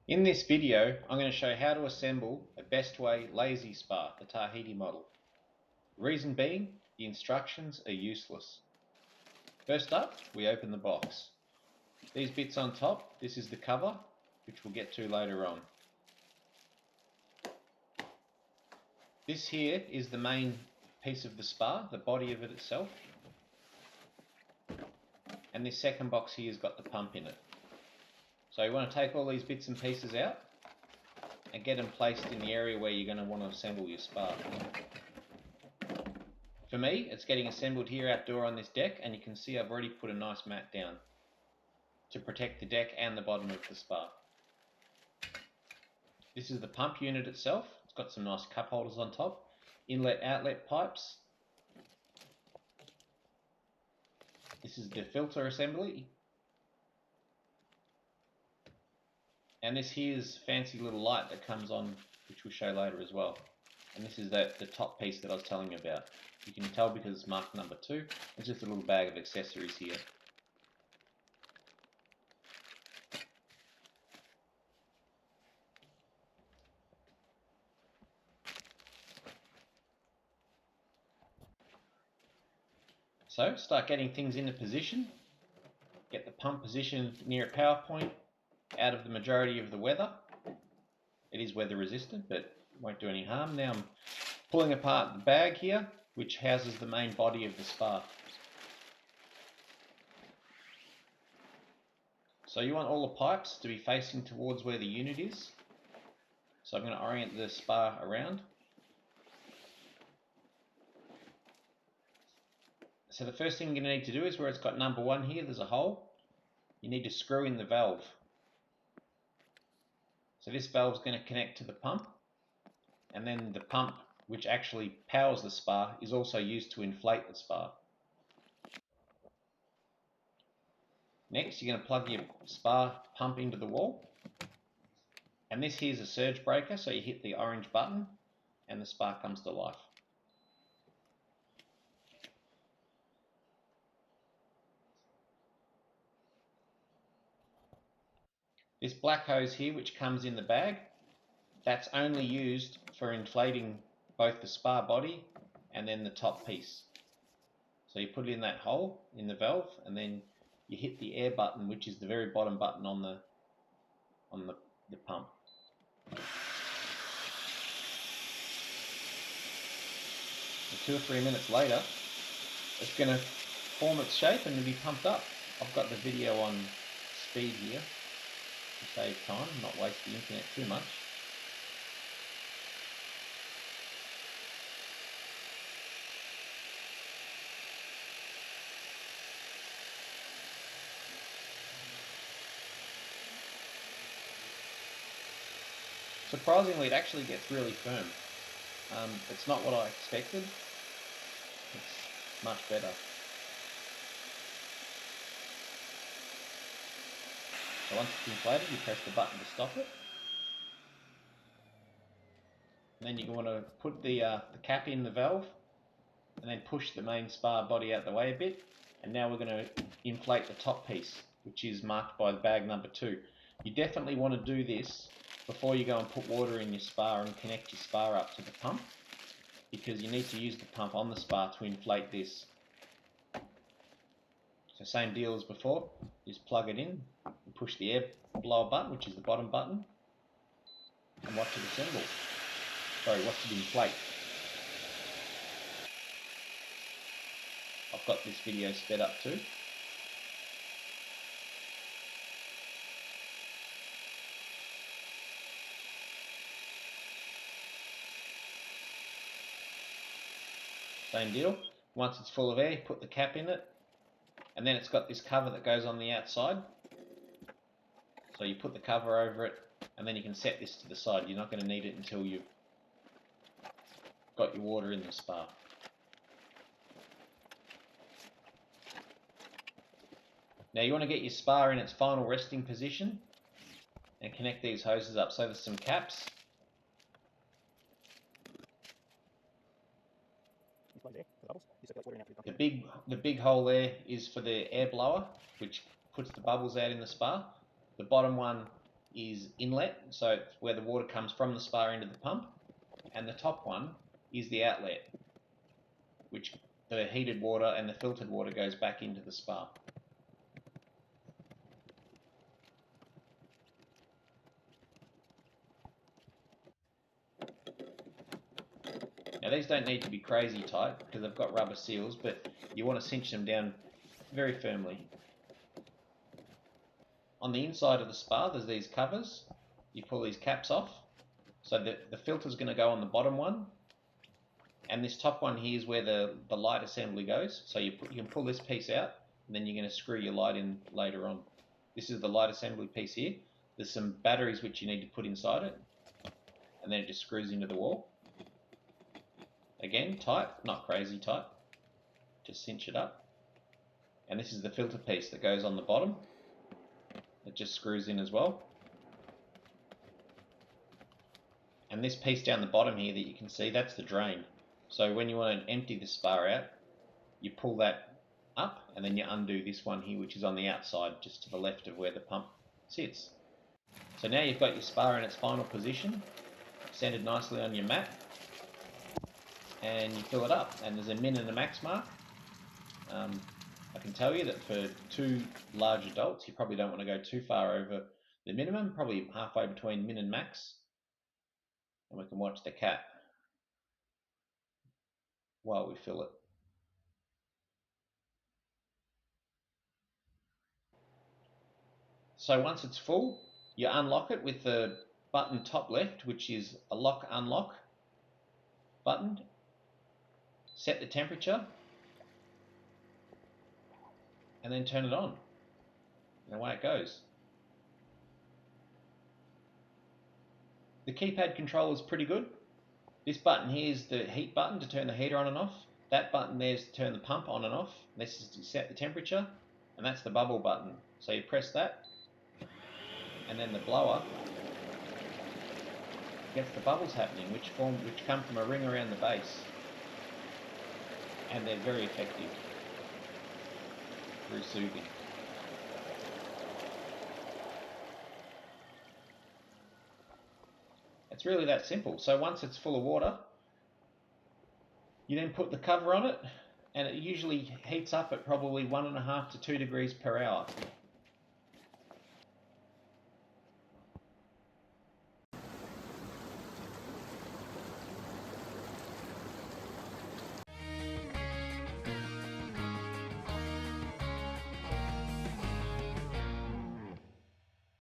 In this video, I'm going to show how to assemble a Bestway lazy spa, the Tahiti model. Reason being, the instructions are useless. First up, we open the box. These bits on top, this is the cover, which we'll get to later on. This here is the main piece of the spa, the body of it itself. And this second box here has got the pump in it. So you want to take all these bits and pieces out and get them placed in the area where you're going to want to assemble your spa. For me, it's getting assembled here outdoor on this deck, and you can see I've already put a nice mat down to protect the deck and the bottom of the spa. This is the pump unit itself. It's got some nice cup holders on top, inlet outlet pipes. This is the filter assembly. And this here's fancy little light that comes on, which we'll show later as well. And this is the top piece that I was telling you about. You can tell because it's marked number 2. It's just a little bag of accessories here. So start getting things into position. Get the pump position near a power point, out of the majority of the weather. It is weather resistant, but won't do any harm. Now I'm pulling apart the bag here, which houses the main body of the spa. So you want all the pipes to be facing towards where the unit is. So I'm going to orient the spa around. So the first thing you're going to need to do is where it's got number 1 here, there's a hole. You need to screw in the valve. So this valve is going to connect to the pump, and then the pump, which actually powers the spa, is also used to inflate the spa. Next, you're going to plug your spa pump into the wall, and this here is a surge breaker, so you hit the orange button and the spa comes to life. This black hose here, which comes in the bag, that's only used for inflating both the spa body and then the top piece. So you put it in that hole in the valve, and then you hit the air button, which is the very bottom button on the pump. And 2 or 3 minutes later, it's going to form its shape and it'll be pumped up. I've got the video on speed here to save time, not waste the internet too much. Surprisingly, it actually gets really firm. It's not what I expected. It's much better. So once it's inflated, you press the button to stop it. And then you want to put the cap in the valve, and then push the main spa body out the way a bit. And now we're going to inflate the top piece, which is marked by bag number 2. You definitely want to do this before you go and put water in your spa and connect your spa up to the pump, because you need to use the pump on the spa to inflate this. So same deal as before, just plug it in and push the air blower button, which is the bottom button, and watch it assemble. Sorry, watch it inflate. I've got this video sped up too. Same deal. Once it's full of air, put the cap in it, and then it's got this cover that goes on the outside. So you put the cover over it, and then you can set this to the side. You're not going to need it until you've got your water in the spa. Now you want to get your spa in its final resting position and connect these hoses up. So there's some caps. The big hole there is for the air blower, which puts the bubbles out in the spa. The bottom one is inlet, so it's where the water comes from the spa into the pump, and the top one is the outlet, which the heated water and the filtered water goes back into the spa. Now these don't need to be crazy tight because they've got rubber seals, but you want to cinch them down very firmly. On the inside of the spa there's these covers. You pull these caps off, so the filter's going to go on the bottom one, and this top one here is where the light assembly goes. So you can pull this piece out, and then you're going to screw your light in later on. This is the light assembly piece here. There's some batteries which you need to put inside it, and then it just screws into the wall. Again, tight, not crazy tight. Just cinch it up. And this is the filter piece that goes on the bottom. It just screws in as well. And this piece down the bottom here that you can see, that's the drain. So when you want to empty the spa out, you pull that up and then you undo this one here, which is on the outside, just to the left of where the pump sits. So now you've got your spa in its final position, centered nicely on your mat, and you fill it up. And there's a min and a max mark. I can tell you that for 2 large adults, you probably don't want to go too far over the minimum, probably halfway between min and max. And we can watch the cat while we fill it. So once it's full, you unlock it with the button top left, which is a lock unlock button. Set the temperature and then turn it on, and away it goes. The keypad control is pretty good. This button here is the heat button to turn the heater on and off. That button there is to turn the pump on and off. This is to set the temperature, and that's the bubble button. So you press that, and then the blower gets the bubbles happening, which come from a ring around the base, and they're very effective, very soothing. It's really that simple. So once it's full of water, you then put the cover on it, and it usually heats up at probably 1.5 to 2 degrees per hour.